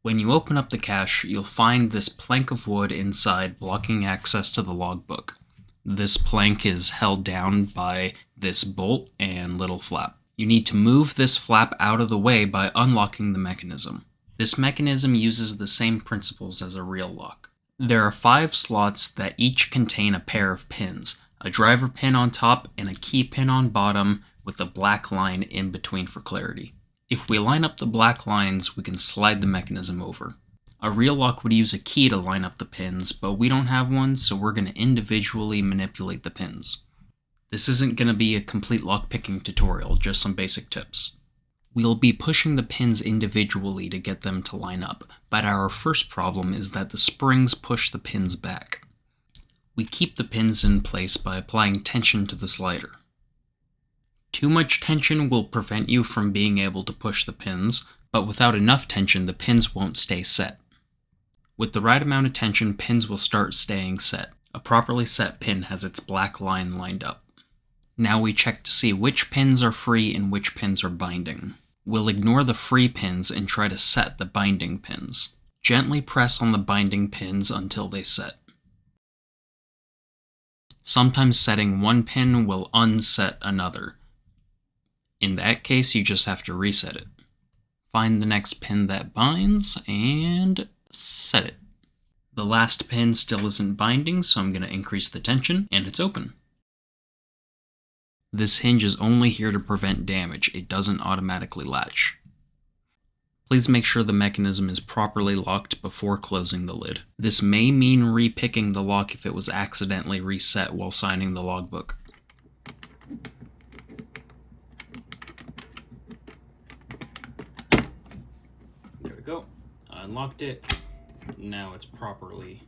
When you open up the cache, you'll find this plank of wood inside blocking access to the logbook. This plank is held down by this bolt and little flap. You need to move this flap out of the way by unlocking the mechanism. This mechanism uses the same principles as a real lock. There are 5 slots that each contain a pair of pins, a driver pin on top and a key pin on bottom with a black line in between for clarity. If we line up the black lines, we can slide the mechanism over. A real lock would use a key to line up the pins, but we don't have one, so we're going to individually manipulate the pins. This isn't going to be a complete lockpicking tutorial, just some basic tips. We'll be pushing the pins individually to get them to line up, but our first problem is that the springs push the pins back. We keep the pins in place by applying tension to the slider. Too much tension will prevent you from being able to push the pins, but without enough tension, the pins won't stay set. With the right amount of tension, pins will start staying set. A properly set pin has its black line lined up. Now we check to see which pins are free and which pins are binding. We'll ignore the free pins and try to set the binding pins. Gently press on the binding pins until they set. Sometimes setting one pin will unset another. In that case, you just have to reset it. Find the next pin that binds and set it. The last pin still isn't binding, so I'm going to increase the tension, and it's open. This hinge is only here to prevent damage. It doesn't automatically latch. Please make sure the mechanism is properly locked before closing the lid. This may mean re-picking the lock if it was accidentally reset while signing the logbook. There we go. I unlocked it. Now it's properly